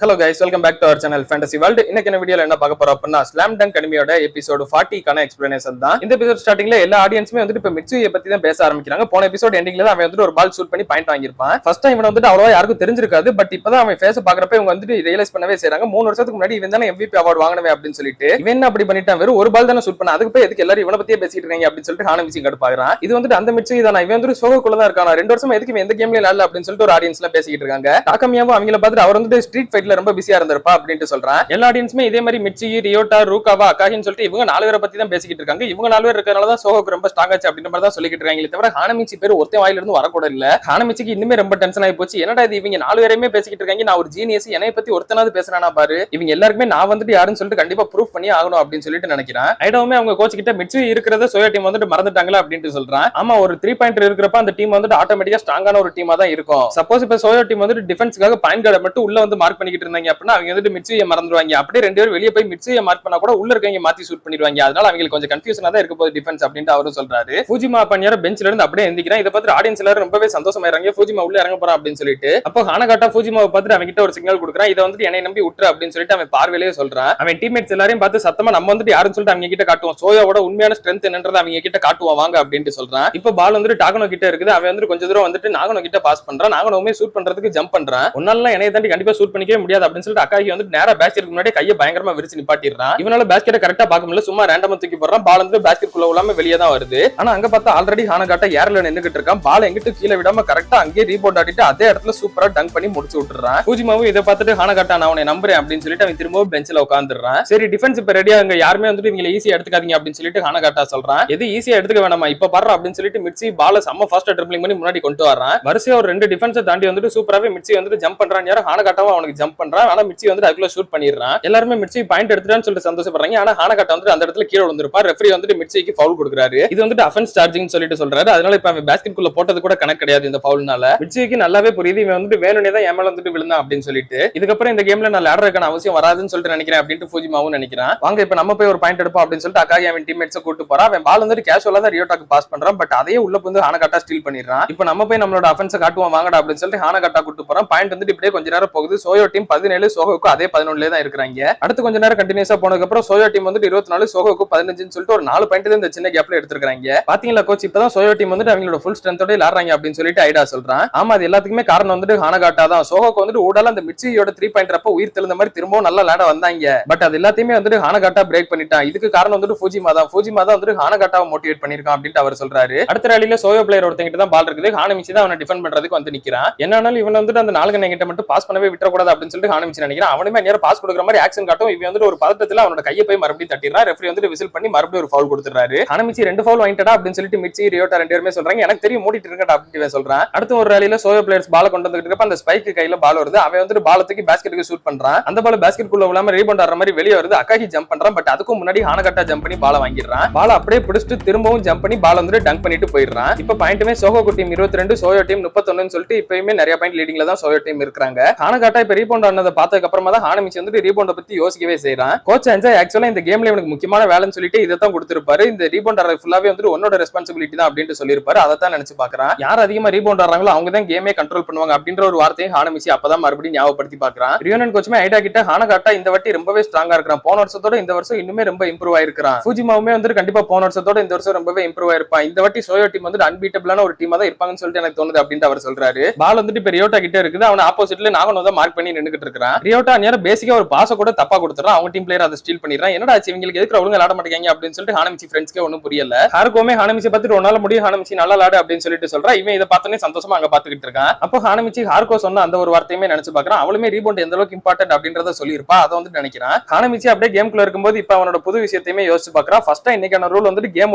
Hello guys, welcome back to our channel Fantasy World. இன்னைக்கு இந்த வீடியோல என்ன பார்க்க போறோம் அப்படின்னா ஸ்லாம் டங்க் அனிமியோட எபிசோட் 40 கான எக்ஸ்பிளனேஷன் தான். இந்த எபிசோட் ஸ்டார்டிங்ல எல்லா ஆடியன்ஸுமே வந்துட்டு இப்ப மிட்சுயை பத்தி தான் பேச ஆரம்பிக்கிறாங்க. போன எபிசோட் எண்டிங்ல தான் அவன் வந்துட்டு ஒரு பால் ஷூட் பண்ணி பாயிண்ட் வாங்கியிருப்பான். ஃபர்ஸ்ட் டைம் இவன் வந்துட்டு அவ்வளவா யாருக்கும் தெரிஞ்சிருக்காது. பட் இப்பதான் அவன் ஃபேஸ் பாக்குறப்ப இவங்க வந்துட்டு ரியலைஸ் பண்ணவே செய்றாங்க. 3 வருஷத்துக்கு முன்னாடி இவன் தானே MVP அவார்ட் வாங்கனவே அப்படின்னு சொல்லிட்டு இவன் என்ன அப்படி பண்ணிட்டான், வெறும் ஒரு பால் தானே ஷூட் பண்ண, அதுக்கு போய் எதுக்கு எல்லாரும் இவனை பத்தியே பேசிட்டு இருக்காங்க அப்படின்னு சொல்லிட்டு ஹானமிச்சி கடுப்பாகிறான். இது வந்துட்டு அந்த மிட்சு தானே, இவன் வந்துட்டு சோகோக்குள்ள தான் இருக்கான். 2 வருஷமா எதுக்கு இவன் எந்த கேம்லயே இல்ல அப்படின்னு சொல்லிட்டு ஒரு ஆடியன்ஸ்ல பேசிட்டு இருக்காங்க. டாக்கமியாவும் அவங்கள பார்த்துட்டு அவர் வந்துட்டு ஸ்ட்ரீட் ஃபைட்ல ரொம்ப பிஸியா இருந்திருப்பா அப்படின்ட்டு சொல்றான். எல்லா ஆடியன்ஸுமே இதே மாதிரி மிட்சி, ரியோட்டா, ரூகாவா, அகாஹின்னு சொல்லிட்டு இவங்க 4 பேரை பத்தி தான் பேசிக்கிட்டு இருக்காங்க. இவங்க 4 பேர் இருக்கறனால தான் சோகோக்கு ரொம்ப ஸ்ட்ராங் ஆச்சு அப்படின்ற மாதிரி தான் சொல்லிக்கிட்டு இருக்காங்க. தவிர ஹானமிச்சி பேர் ஒருத்தன் வாயில இருந்து வரக்கூட இல்ல. ஹானமிச்சிக்கு இன்னுமே ரொம்ப டென்ஷன் ஆகி போச்சு. என்னடா இது, இவங்க 4 பேரையுமே பேசிக்கிட்டு இருக்காங்க, நான் ஒரு ஜீனியஸ், என்னை பத்தி ஒருத்தனாவது பேசுறானா பாரு, இவங்க எல்லாருக்குமே நான் வந்துட்டு யாருன்னு சொல்லிட்டு கண்டிப்பா ப்ரூஃப் பண்ணி ஆகணும் அப்படின்னு சொல்லிட்டு நினைக்கிறேன். ஐடோவுமே அவங்க கோச் கிட்ட மிட்சி இருக்கிறத சோயா டீம் வந்துட்டு மறந்துட்டாங்களா அப்படின்ட்டு சொல்றான். ஆமா, ஒரு 3 பாயிண்டர் இருக்கிறப்ப அந்த டீம் வந்துட்டு ஆட்டோமேட்டிக்கா ஸ்ட்ராங்கான ஒரு டீமா தான் இருக்கும். சப்போஸ் இப்ப சோயா டீம் வந்துட்டு டிஃபென்ஸ்க்காக பாயிண்ட் கார்டை மட்டும் உள்ள வந்து மார்க் பண்ணிக்கிட்டு இருந்தாங்க அப்படின்னா அவங்க வந்துட்டு மிட்சியை மறந்துடுவாங்க. அப்படியே 2 பேரும் வெளியே போய் மிட்சியை மார்க் பண்ணா கூட உள்ள இருக்கவங்க மாத்தி ஷூட் பண்ணிடுவாங்க. அதனால அவங்களுக்கு கொஞ்சம் கன்ஃபியூஷனா தான் இருக்க போகுது டிஃபென்ஸ் அப்படின்ட்டு அவரும் சொல்றாரு. ஃபூஜிமா பனியார பெஞ்ச்ல இருந்து அப்படியே எந்திக்கிறான். இதை பார்த்து ஆடியன்ஸ் எல்லாரும் ரொம்பவே சந்தோஷமாயிராங்க. ஃபூஜிமா உள்ள இறங்க போறான் அப்படின்னு சொல்லிட்டு அப்போ ஹானகாட்டா ஃபூஜிமாவை பார்த்துட்டு அவங்க கிட்ட ஒரு சிக்னல் கொடுக்குறான். இதை வந்துட்டு என்னை நம்பி விட்டுரு அப்படின்னு சொல்லிட்டு அவன் பார்வையிலேயே சொல்றான். அவன் டீம்மேட்ஸ் எல்லாரையும் பார்த்து சத்தமா நம்ம வந்துட்டு யாருன்னு சொல்லிட்டு அவங்க கிட்ட காட்டுவோம், சோயாவோட உண்மையான ஸ்ட்ரென்த் என்னன்றதை அவங்க கிட்ட காட்டுவோம் வாங்க அப்படின்ட்டு சொல்றான். இப்போ பால் வந்துட்டு டாகனோ கிட்ட இருக்குது. அவன் வந்து கொஞ்சம் தூரம் வந்துட்டு நாகனோ கிட்ட பாஸ் பண்றான். நாகனோமே ஷூட் பண்றதுக்கு ஜம்ப் பண்றான். ஒன்னால என்னைய தாண்டி கண்டிப்பா ஷூட் பண்ணிக்கவே முடியாது அப்படின்னு சொல்லிட்டு அக்காகி வந்து நேரா பேஸ்கெட்டுக்கு முன்னாடி கையை பயங்கரமா விரிச்சு நிப்பாட்டிடுறான். இவனால பேஸ்கெட்டை கரெக்டா பார்க்க முடியல, சும்மா ரேண்டமா தூக்கி போடுறான். பால் வந்து பேஸ்கெட் குள்ள உள்ளாம வெளியே தான் வருது. ஆனா அங்க பார்த்தா ஆல்ரெடி ஹானகாட்டா ஏர்ல நின்னுகிட்டு இருக்கான். பால் எங்கிட்ட கீழே விடாம கரெக்டா அங்கேயே ரீபவுண்ட் ஆடிட்டு அதே இடத்துல சூப்பரா டங்க் பண்ணி முடிச்சு விட்டுறான். ஃபூஜிமாவும் இதை பார்த்துட்டு ஹானகாட்டா நான் அவனை நம்புறேன் அப்படின்னு சொல்லிட்டு அவன் திரும்பவும் பெஞ்சில உட்காந்துடுறான். சரி, டிஃபென்ஸ் இப்ப ரெடியா, அங்க யாருமே வந்துட்டு இவங்க ஈஸியா எடுத்துக்காதீங்க அப்படின்னு சொல்லிட்டு ஹானகாட்டா சொல்றான். எது ஈஸியா எடுத்துக்க வேணாமா, இப்ப பாரு அப்படின்னு சொல்லிட்டு மிட்சி பால செம்ம ஃபாஸ்டா ட்ரிப்ளிங் பண்ணி முன்னாடி கொண்டு வரான். வரிசையா ஒரு 2 டிஃபென்ஸை தாண்டி வந்துட்டு சூப்பராவே மிட்சி வந்துட்டு ஜம்ப் பண்றான். யாரும் ஹானகாட்டாவும் அவனுக்கு ஜம்ப் பண்றான். ஆனா மிட்சி வந்து அதுக்குள்ள ஷூட் பண்ணிடுறான். எல்லாருமே மிட்சி பாயிண்ட் எடுத்துட்டான்னு சொல்லிட்டு சந்தோஷப்படுறாங்க. ஆனா ஹானகாட்டா வந்து அந்த இடத்துல கீழே விழுந்திருப்பார். ரெஃபரி வந்துட்டு மிட்சிக்கு ஃபவுல் கொடுக்குறாரு. இது வந்துட்டு அஃபென்ஸ் சார்ஜிங் சொல்லிட்டு சொல்றாரு. அதனால இப்ப அவன் பேஸ்கெட் குள்ள போட்டது கூட கணக்கு கிடையாது இந்த ஃபவுல்னால. மிட்சிக்கு நல்லாவே புரியுது இவன் வந்துட்டு வேணும்னே தான் ஏமால வந்துட்டு விழுந்தான் அப்படின்னு சொல்லிட்டு இதுக்கப்புறம் இந்த கேம்ல நான் விளையாடுறதுக்கான அவசியம் வராதுன்னு சொல்லிட்டு நினைக்கிறேன் அப்படின்ட்டு ஃபூஜிமாவும் நினைக்கிறான். வாங்க இப்ப நம்ம போய் ஒரு பாயிண்ட் எடுப்போம் அப்படின்னு சொல்லிட்டு அக்காகி அவன் டீம்மேட்ஸை கூட்டு போறான். அவன் பால் வந்துட்டு கேஷுவலா தான் ரியோட்டாக்கு பாஸ் பண்றான். பட் அதையே உள்ள வந்து ஹானகாட்டா ஸ்டீல் பண்ணிடுறான். இப்ப நம்ம போய் நம்மளோட அஃபென்ஸை காட்டுவோம் வாங்கடா அப்படின்னு சொல்லிட்டு ஹானகாட்டா கூட்டு போறான். பாயிண்ட் வந்துட்டு இப்படியே கொஞ்ச நேரம் போகுது. சோயோ டீம் 17, சோகோக்கு அதே 11 தான் இருக்காங்க. அடுத்து கொஞ்ச நேரம் கண்டினியூஸா போனதுக்கு அப்புறம் சோயோ டீம் வந்துட்டு 24, சோகோக்கு 15 சொல்லிட்டு ஒரு 4 பாயிண்ட் தான் இந்த சின்ன கேப்ல எடுத்துருக்காங்க. பாத்தீங்களா கோச், இப்பதான் சோயோ டீம் வந்துட்டு அவங்களோட ஃபுல் ஸ்ட்ரென்த்தோட விளையாடுறாங்க அப்படின்னு சொல்லிட்டு ஐடா சொல்றான். ஆமா, அது எல்லாத்துக்குமே காரணம் வந்துட்டு ஹானகாட்டா தான். சோகோக்கு வந்துட்டு ஊடால அந்த மிட்சியோட 3 பாயிண்ட் அப்ப உயிர் தெளிந்த மாதிரி திரும்பவும் நல்லா விளையாட வந்தாங்க. பட் அது எல்லாத்தையுமே வந்துட்டு ஹானகாட்டா பிரேக் பண்ணிட்டான். இதுக்கு காரணம் வந்துட்டு ஃபூஜிமா தான். ஃபூஜிமா தான் வந்துட்டு ஹானகாட்டாவை மோட்டிவேட் பண்ணிருக்கான் அப்படின்ட்டு அவர் சொல்றாரு. அடுத்த ரேலியில சோயோ பிளேயர் ஒருத்தங்கிட்ட தான் பால் இருக்குது. ஹானமிச்சி தான் அவனை டிஃபெண்ட் பண்றதுக்கு வந்து நிக்கிறான். என்னாலும் இவன் வந்துட்டு அந்த 4 கிட்ட மட்டும் பாஸ் பண்ணவே விட்டுறக்கூடாது அப்படின்னு சொல்லிட்டு ஹானமிச்சி நினைக்கிறான். அவனுமே நேரா பாஸ் கொடுக்குற மாதிரி ஆக்ஷன் காட்டும். இவன் வந்துட்டு ஒரு பதட்டத்துல அவனோட கையை போய் மறுபடியும் தட்டிடுறான். ரெஃபரி வந்துட்டு விசில் பண்ணி மறுபடியும் ஒரு ஃபவுல் கொடுத்துறாரு. ஹானமிச்சி 2 ஃபவுல் வாங்கிட்டா அப்படின்னு சொல்லிட்டு மிட்சி, ரியோட்டா 2 பேருமே சொல்றாங்க. எனக்கு தெரியும் மூடிட்டு இருக்கடா அப்படின்னு சொல்றான். அடுத்த ஒரு ரேலியில சோயோ பிளேயர்ஸ் பால் கொண்டு வந்துட்டு இருக்கப்ப அந்த ஸ்பைக்கு கையில பால் வருது. அவன் வந்துட்டு பாலத்துக்கு பேஸ்கெட்டுக்கு ஷூட் பண்றான். அந்த பால் பேஸ்கெட் குள்ள விழாம ரீபவுண்ட் ஆற மாதிரி வெளியே வருது. அக்காகி ஜம்ப் பண்றான். பட் அதுக்கும் முன்னாடி ஹானகாட்டா ஜம்ப் பண்ணி பால வாங்கிடுறான். பால் அப்படியே பிடிச்சிட்டு திரும்பவும் ஜம்ப் பண்ணி பால் வந்துட்டு டங்க் பண்ணிட்டு போயிடுறான். இப்ப பாயிண்ட்டுமே சோகோக்கு டீம் 22, சோயோ டீம் 31 சொல்லிட்டு இப்பயுமே நிறைய பாயிண்ட் லீடிங்ல தான் சோயோ டீம் இருக்காங்க. ஹானகாட்டா இப்ப ரீபவுண்ட் ஆனதை பார்த்ததுக்கு அப்புறமா தான் ஹானமிச்சி வந்துட்டு ரீபவுண்ட பத்தி யோசிக்கவே செய்யறான். கோச் என்ஜாய் ஆக்சுவலா இந்த கேம்ல இவனுக்கு முக்கியமான வேலைன்னு சொல்லிட்டு இதை தான் கொடுத்திருப்பாரு. இந்த ரீபவுண்ட் ஆறது ஃபுல்லாவே வந்துட்டு உன்னோட ரெஸ்பான்சிபிலிட்டி தான் அப்படின்ட்டு சொல்லியிருப்பாரு. அதை தான் நினைச்சு பாக்குறான். யார் அதிகமா ரீபவுண்ட் ஆறாங்களோ அவங்க தான் கேமே கண்ட்ரோல் பண்ணுவாங்க அப்படின்ற ஒரு வார்த்தையை ஹானமிச்சி அப்பதான் மறுபடியும் ஞாபகப்படுத்தி பாக்குறான். ரியோனன் கோச்சுமே ஐடா கிட்ட ஹானகாட்டா இந்த வாட்டி ரொம்பவே ஸ்ட்ராங்கா இருக்கான். போன வருஷத்தோட இந்த வருஷம் இன்னுமே ரொம்ப இம்ப்ரூவ் ஆயிருக்கான். ஃபூஜிமாவுமே வந்துட்டு கண்டிப்பா போன வருஷத்தோட இந்த வருஷம் ரொம்பவே இம்ப்ரூவ் ஆயிருப்பான். இந்த வாட்டி சோயோ டீம் வந்துட்டு அன்பீட்டபிளான ஒரு டீமா தான் இருப்பாங்கன்னு சொல்லிட்டு எனக்கு தோணுது அப்படின்ட்டு அவர் சொல்றாரு. பால் வந்துட்டு இப்ப ரியோட்டா கிட்ட இருக்குது. அவன் ஆப்போசிட்ல நாகனோ தான் மார்க் பண்ணி நின்னுகிட்டு இருக்கான். ரியோட்டா நேரா பேசிக்கா ஒரு பாஸ கூட தப்பா கொடுத்துறான். அவங்க டீம் பிளேயர் அதை ஸ்டீல் பண்ணிடுறான். என்னடா ஆச்சு, இவங்களுக்கு எதுக்கு ஒழுங்கா விளையாட மாட்டேங்க அப்படின்னு சொல்லிட்டு ஹானமிச்சி ஃப்ரெண்ட்ஸ்க்கே ஒன்னும் புரியல. ஹாருக்கோமே ஹானமிச்சி பார்த்துட்டு உன்னால முடியும் ஹானமிச்சி நல்லா விளையாடு அப்படின்னு சொல்லிட்டு சொல்றான். இவன் இதை பார்த்தோன்னே சந்தோஷமா அங்க பாத்துக்கிட்டு இருக்கான். அப்போ ஹானமிச்சி ஹார்கோ சொன்ன அந்த ஒரு வார்த்தையுமே நினைச்சு பாக்குறான். அவளுமே ரீபவுண்ட் எந்த அளவுக்கு இம்பார்ட்டன்ட் அப்படின்றத சொல்லியிருப்பா. அதை வந்து நினைக்கிறான். ஹானமிச்சி அப்படியே கேம்குள்ள இருக்கும்போது இப்ப அவனோட புது விஷயத்தையுமே யோசிச்சு பாக்குறான். ஃபர்ஸ்டா இன்னைக்கான ரூல் வந்துட்டு கேம்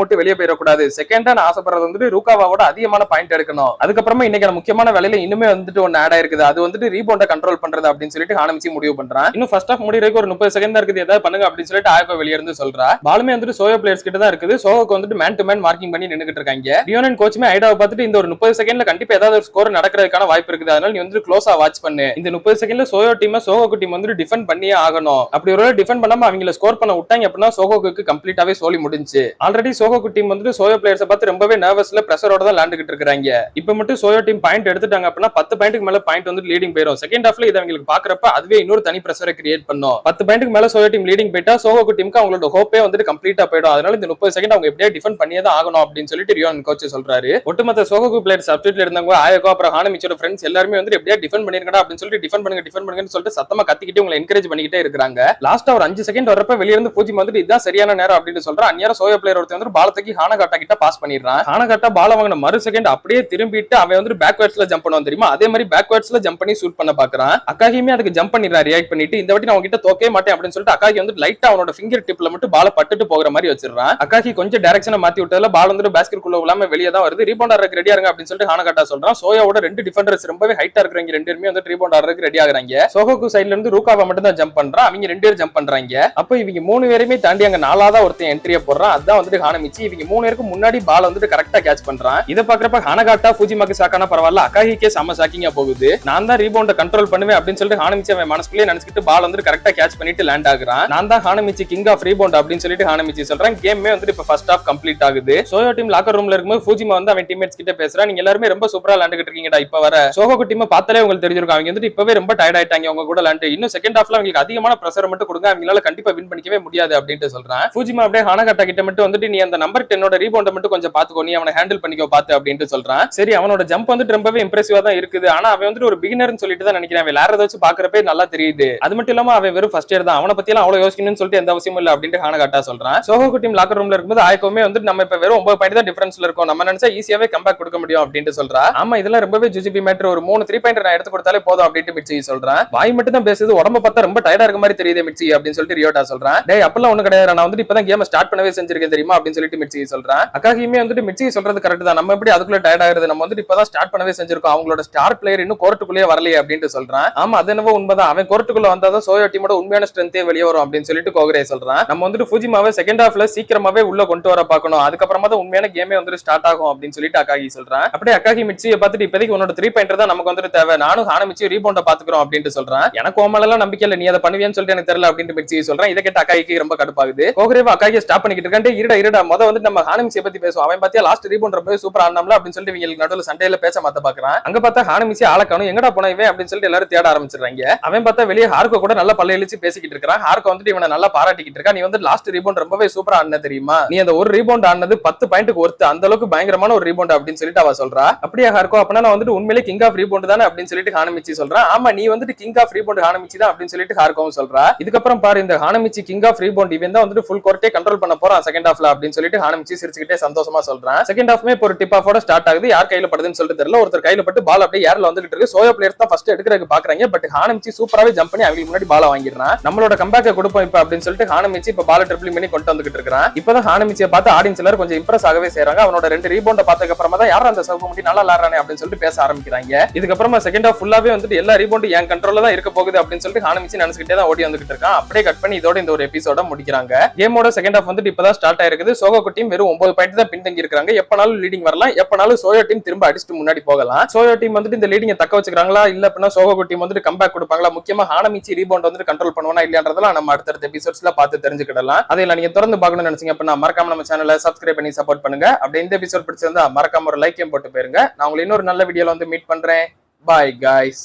விட்டு வெளியே போயிடக்கூடாது. செகண்டா நான் ஆசைப்படுறது வந்துட்டு ரூகாவாவோட அதிகமான பாயிண்ட் எடுக்கணும். அதுக்கப்புறமா இன்னைக்கான முக்கியமான வேலையில இன்னுமே வந்துட்டு ஒன்னு ஆட் ஆயிருக்குது. அது வந்துட்டு ரீபவுண்ட கண்ட்ரோல் பண்றது அப்படின்னு சொல்லிட்டு ஹானமிச்சி முடிவு பண்றான். இன்னும் ஃபர்ஸ்ட் ஆஃப் முடியறதுக்கு ஒரு 30 செகண்ட் தான் இருக்குது, ஏதாவது பண்ணுங்க அப்படின்னு சொல்லிட்டு ஆயப்பா வெளியே இருந்து சொல்றா. பாலுமே வந்துட்டு சோயோ பிளேயர்ஸ் கிட்ட தான் இருக்குது. சோகோக்கு வந்துட்டு மேன் டு மேன் மார்க்கிங் பண்ணி நின்னுகிட்டு இருக்காங்க. ரியோனன் கோச்சுமே ஐடாவை பார்த்துட்டு இந்த ஒரு 30 செகண்ட்ல கண்டிப்பா ஏதாவது ஒரு ஸ்கோர் நடக்கிறதுக்கான வாய்ப்பு இருக்குது. அதனால நீ வந்து க்ளோஸா வாட்ச் பண்ணு. இந்த 30 செகண்ட்ல சோயோ டீம் சோகோக்கு டீம் வந்து டிஃபெண்ட் பண்ணியே ஆகணும். அப்படி ஒரு டிஃபெண்ட் பண்ணாம அவங்கள ஸ்கோர் பண்ண விட்டாங்க அப்படின்னா சோகோக்கு கம்ப்ளீட்டாவே சோலி முடிஞ்சு. ஆல்ரெடி சோகோக்கு டீம் வந்து சோயோ பிளேயர்ஸ் பார்த்து ரொம்பவே நர்வஸ்ல பிரஷரோட தான் விளையாண்டுகிட்டு இருக்காங்க. இப்ப மட்டும் சோயோ டீம் பாயிண்ட் எடுத்துட்டாங்க அப்படின்னா 10 பாயிண்ட்க்கு மேல பாயிண்ட் வந்து லீடிங் போயிடும். செகண்ட் ஹாஃப்ல இதை அவங்களுக்கு பாக்குறப்ப அதுவே இன்னொரு தனி பிரஷரை கிரியேட் பண்ணும். 10 பாயிண்ட்க்கு மேல சோயோ டீம் லீடிங் போயிட்டா சோகோக்கு டீமுக்கு அவங்களோட ஹோப்பே வந்துட்டு கம்ப்ளீட்டா போயிடும். அதனால இந்த 30 செகண்ட் அவங்க எப்படியா டிஃபெண்ட் பண்ணியே தான் ஆகணும் அப்படின்னு சொல்லிட்டு ரியோன் கோச் சொல்றாரு. ஒட்டுமொத்த சோகோக்கு பிளேயர் சப்ஸ்டிட்யூட்ல இருந்தவங்க ஆயகோ அப்புறம் ஹானமிச்சோட ஃப்ரெண்ட்ஸ் எல்லாரும் வந்து எப்படியா டிஃபெண்ட் பண்ணிருக்கடா அப்படின்னு சொல்லிட்டு டிஃபெண்ட் பண்ணுங்கன்னு சொல்லிட்டு சத்தமா கத்திக்கிட்டு உங்களை என்கரேஜ் பண்ணிக்கிட்டே இருக்காங்க. லாஸ்ட் ஒரு 5 செகண்ட் வரப்ப வெளிய இருந்து பூஜி வந்துட்டு இதுதான் சரியான நேரம் அப்படின்னு சொல்றான். அந்நேரம் சோயோ பிளேயர் ஒருத்தர் வந்து பால் தூக்கி ஹானகாட்டா கிட்ட பாஸ் பண்ணிடுறான். ஹானகாட்டா பால் வாங்கின மறு செகண்ட் அப்படியே திரும்பிட்டு அவன் வந்து பேக்வர்ட்ஸ்ல ஜம்ப் பண்ணுவான் தெரியுமா, அதே மாதிரி பேக்வர்ட்ஸ்ல ஜம்ப் பண்ணி ஷூட் பண்ண பாக்குறான். அக்காகியுமே அதுக்கு ஜம்ப் பண்ணிடுறான் ரியாக்ட் பண்ணிட்டு. இந்த வாட்டி நான் உங்ககிட்ட தோக்கவே மாட்டேன் அப்படின்னு சொல்லிட்டு அக்காகி வந்து லைட்டா அவனோட ஃபிங்கர் டிப்ல மட்டும் பால பட்டுட்டு போகிற மாதிரி வச்சிருக்கான். அக்காகி கொஞ்சம் டைரக்ஷனை மாத்தி விட்டதுல பால் வந்து பேஸ்கெட் குள்ள விழாம வெளியே தான் வருது. ரீபவுண்ட் ஆடுறதுக்கு ரெடியா இருங்க அப்படின்னு சொல்லிட்டு ஹானகாட்டா சொல்றான். சோயோட 2 டிஃபெண்டர்ஸ் ரொம்பவே ஹைட்டா இருக்கிறவங்க 2 பேருமே வந்து ரீபவுண்ட் ஆடுறதுக்கு ரெடி ஆகுறாங்க. சோகோக்கு சைடுல இருந்து ரூகாவா மட்டும் தான் ஜம்ப் பண்றான். அவங்க 2 பேரும் ஜம்ப் பண்றாங்க. அப்போ இவங்க 3 பேருமே தாண்டி அங்க 4ஆவதா ஒருத்தன் என்ட்ரியை போடுறான். அதான் வந்துட்டு ஹானமிச்சி. இவங்க 3 பேருக்கு முன்னாடி பால் வந்துட்டு கரெக்டா கேட்ச் பண்றான். இதை பாக்குறப்ப ஹானகாட்டா ஃபுஜிமாக்கு சாக்கானா பரவாயில்ல, அக்காகிக்கே செம ஷாக்கிங்கா போகுது. நான் தான் ரீபவுண்ட கண்ட்ரோல் பண்ணுவேன் அப்படின்னு சொல்லிட்டு ஹானமிச்சி அவன் மனசுக்குள்ளே நினைச்சிட்டு பால் வந்து கரெக்டா கேட்ச் பண்ணிட்டு லேண்ட் ஆகுறான். நான் தான் ஹானமிச்சி கிங் ஆஃப் ரீபவுண்ட் அப்படின்னு சொல்லிட்டு ஹானமிச்சி சொல்றான். கேமே வந்து இப்ப ஃபர்ஸ்ட் ஹாஃப் கம்ப்ளீட் ஆகுது. சோயோ டீம் லாக்கர் ரூம்ல இருக்கும்போது ஃபுஜிமா வந்து அவன் டீம்மேட்ஸ் கிட்ட பேசுறான். நீங்க எல்லாரும் ரொம்ப சூப்பரா விளையாண்டுட்டு இருக்கீங்கடா. இப்ப வர சோகோக்கு டீம் பார்த்தாலே உங்களுக்கு தெரிஞ்சிருக்கும் அவங்க வந்து இப்பவே ரொம்ப டயர்ட் ஆயிட்டாங்க உங்க கூட விளையாண்டு. இன்னும் செகண்ட் ஹாஃப்ல அவங்களுக்கு அதிகமான பிரஷர் மட்டும் கொடுங்க, அவங்களால கண்டிப்பா வின் பண்ணிக்கவே முடியாது அப்படின்னு சொல்றான். ஃபுஜிமா அப்படியே ஹானகாட்டா கிட்ட மட்டும் வந்துட்டு நீ அந்த நம்பர் 10 ரீபவுண்ட் மட்டும் கொஞ்சம் பாத்துக்கோ, நீ அவனை ஹேண்டில் பண்ணிக்கோ பாத்து அப்படின்னு சொல்றான். சரி, அவனோட ஜம்ப் வந்துட்டு ரொம்பவே இம்ப்ரெசிவா தான் இருக்குது. ஆனா அவன் வந்துட்டு ஒரு பிகினர்னு சொல்லிட்டு தான் நினைக்கிறேன். அவன் விளையாடுறத வச்சு பாக்குறப்பே நல்லா தெரியுது. அது மட்டும் இல்லாம அவன் வெறும் ஃபர்ஸ்ட் இயர் தான், அவனை பத்தி எல்லாம் அவ்வளவு யோசிக்கணும்னு சொல்லிட்டு எந்த அவசியமும் இல்ல அப்படின்னு ஹானகாட்டா சொல்றான். சோகோக்கு டீம் லாக்கர் ரூம்ல இருக்கும்போது ஆயக்கோமே வந்து நம்ம இப்ப வெறும் 9 பாயிண்ட் தான் டிஃபரன்ஸ்ல இருக்கும், நம்ம நினைச்சா ஈஸியாவே கம்பேக் கொடுக்க முடியும் அப்படின்னு சொல்றா. ஆமா, இதெல்லாம் ரொம்பவே ஜுஜிபி மேட்டர், ஒரு 3 3 பாயிண்ட் நான் எடுத்து கொடுத்தாலே போதும் அப்படின்னு மிட்சி சொல்றான். வாய் மட்டும் தான் பேசுது, உடம்ப பார்த்தா ரொம்ப டயர்டா இருக்க மாதிரி தெரியுது மிட்சி அப்படின்னு சொல்லிட்டு ரியோட்டா சொல்றான். டேய் அப்பெல்லாம் ஒண்ணு கிடையாது, நான் வந்து இப்பதான் கேம் ஸ்டார்ட் பண்ணவே செஞ்சிருக்கேன் தெரியுமா அப்படின்னு சொல்லிட்டு மிட்சி சொல்றான். அக்காகியுமே வந்துட்டு மிட்சி சொல்றது கரெக்ட் தான், நம்ம எப்படி அதுக்குள்ள டயர்ட் ஆகுது, நம்ம வந்து இப்பதான் ஸ்டார்ட் பண்ணவே செஞ்சிருக்கோம், அவங்களோட ஸ்டார் பிளேயர் இன்னும் கோர்ட்டுக்குள்ளே வரலையே அப்படின்னு சொல்றான். ஆமா, அது என்னவோ உண்மைதான், அவன் கோர்ட்டுக்குள்ள வந்தாதான் சோயோ டீமோட உண்மையான ஸ்ட்ரென்த்தே வெளியே வரும் அப்படின்னு சொல்லிட்டு கோகரே சொல்றான். நம்ம வந்துட்டு ஃபுஜிமாவை செகண்ட் ஹாஃப்ல சீக்கிரமாவே உள்ள கொண்டு வர பார்க்கணும், அதுக்கப்புறமா தான் உண்மையான கேமே வந்துட்டு ஸ்டார்ட் ஆகும் அப்படின்னு சொல்லிட்டு அக்காகி சொல்றான். அப்படியே அக்காகி மிட்சியை பார்த்துட்டு இப்போதைக்கு உன்னோட 3 பாயிண்டர் தான் நமக்கு வந்துட்டு தேவை, நானும் ஹானமிச்சி ரீபவுண்ட பாத்துக்கிறோம் அப்படின்னு சொல்றான். எனக்கு ஓமலெல்லாம் நம்பிக்கை இல்ல, நீ அதை பண்ணுவேன்னு சொல்லிட்டு எனக்கு தெரியல அப்படின்னு மிட்சி சொல்றான். இதை கேட்ட அக்காகிக்கு ரொம்ப கடுப்பாகுது. கோகரேவா அக்காகியை ஸ்டாப் பண்ணிக்கிட்டு இருக்கான். இருடா முத வந்து நம்ம ஹானமிச்சியை பத்தி பேசுவோம், அவன் பாத்தியா லாஸ்ட் ரீபவுண்ட் ரொம்ப சூப்பரா ஆனாம்ல அப்படின்னு சொல்லிட்டு இவங்களுக்கு நடுவில் சண்டையில பேச மாத்த பாக்குறான். அங்க பார்த்தா ஹானமிச்சி ஆளக்கானும், எங்கடா போன இவன் அப்படின்னு சொல்லிட்டு எல்லாரும் தேட ஆரம்பிச்சிடுறாங்க. அவன் பார்த்தா வெளியே ஹார்கோ கூட நல்லா பல்ல இழிச்சு பேசிக்கிட்டு இருக்கான். ஹார்கோ வந்துட்டு இவனை நல்லா பாராட்டிக்கிட்டு இருக்கா. நீ வந்து லாஸ்ட் ரீபவுண்ட் ரொம்பவே சூப்பரா ஆன தெரியுமா, நீ அந்த ஒரு ரீபவுண்ட் ஆனது 10 பாயிண்ட்க்கு ஒர்த், அந்த அளவுக்கு பயங்கரமான ஒரு ரீபவுண்ட் அப்படின்னு சொல்லிட்டு அவ சொல்றா. அப்படியே ஹார்கோ அப்பனா நான் வந்துட்டு உண்மையிலே கிங் ஆஃப் ரீபவுண்ட் தானே அப்படின்னு சொல்லிட்டு ஹானமிச்சி சொல்றான். ஆமா, நீ வந்துட்டு கிங் ஆஃப் ரீபவுண்ட் ஹானமிச்சி தான் அப்படின்னு சொல்லிட்டு ஹார்கோவும் சொல்றா. இதுக்கப்புறம் பாரு, இந்த ஹானமிச்சி கிங் ஆஃப் ரீபவுண்ட் இவன் தான் வந்துட்டு ஃபுல் கோர்ட்டே கண்ட்ரோல் பண்ண போறான் செகண்ட் ஹாஃப்ல அப்படின்னு சொல்லிட்டு ஹானமிச்சி சிரிச்சுக்கிட்டே சந்தோஷமா சொல்றான். செகண்ட் ஹாஃப்மே இப்போ ஒரு டிப் ஆஃபோட ஸ்டார்ட் ஆகுது. யார் கையில படுதுன்னு சொல்லிட்டு தெரியல, ஒருத்தர் கையில பட்டு பால் அப்படியே ஏர்ல வந்துட்டு இருக்கு. சோயோ பிளேயர்ஸ் தான் ஃபர்ஸ்ட் எடுக்கிறதுக்கு பாக்குறாங்க. பட் ஹானமிச்சி சூப்பராவே ஜம்ப் பண்ணி அவங்களுக்கு முன்னாடி பால வாங்கிடுறான். நம்மளோட கம்பேக்க கொடுப்போம் இப்ப அப்படின்னு சொல்லிட்டு ஹானமிச்சி இப்ப பால ட்ரிபிள் பண்ணி கொண்டு வந்துகிட்டு இருக்கான். இப்பதான் ஹானமிச்சியை பார்த்து ஆடியன்ஸ் எல்லாரும் கொஞ்சம் இம்ப்ரெஸ் ஆகவே செய்றாங்க. அவனோட 2 ரீபவுண்ட பார்த்ததுக்கு அப்புறமா தான் யாரும் அந்த சவுக்கு முடி நல்லா விளையாடுறானே அப்படின்னு சொல்லிட்டு பேச ஆரம்பிக்கிறாங்க. இதுக்கப்புறமா செகண்ட் ஹாஃப் ஃபுல்லாவே வந்துட்டு எல்லா ரீபவுண்டும் என் கண்ட்ரோல்ல தான் இருக்க போகுது அப்படின்னு சொல்லிட்டு ஹானமிச்சி நினைச்சுக்கிட்டே தான் ஓடி வந்துகிட்டு இருக்கான். அப்படியே கட் பண்ணி இதோட இந்த ஒரு எபிசோட முடிக்கிறாங்க. கேமோட செகண்ட் ஹாஃப் வந்துட்டு இப்பதான் ஸ்டார்ட் ஆயிருக்குது. சோகோ டீம் வெறும் 9 பாயிண்ட் தான் பின்தங்கி இருக்காங்க. எப்பனாலும் லீடிங் வரலாம், எப்பனாலும் சோயோ டீம் திரும்ப அடிச்சுட்டு முன்னாடி போகலாம். சோயோ டீம் வந்துட்டு இந்த லீடிங்கை தக்க வச்சுக்கிறாங்களா இல்ல அப்படின்னா சோகோ டீம் வந்துட்டு கம்பேக் கொடுப்பாங்களா, முக்கியமா ஹானமிச்சி ரீபவுண்ட் வந்துட்டு கண்ட்ரோல் பண்ணுவானா இல்லையான்றதெல்லாம் நம்ம அடுத்த எபிசோட்ஸ்ல பார்த்து தெரிஞ்சுக்கிடலாம். அதையெல்லாம் நீங்க தொடர்ந்து பார்க்கணும்னு நினைச்சீங்க அப்படின்னா மறக்காம நம்ம சேனலை சப்ஸ்கிரைப் பண்ணி சப்போர்ட் பண்ணுங்க. அப்படியே இந்த எபிசோட் பிடிச்சிருந்தா மறக்காம ஒரு லைக்கையும் போட்டு போயிருங்க. நான் உங்களை இன்னொரு நல்ல வீடியோல வந்து மீட் பண்றேன். Bye guys.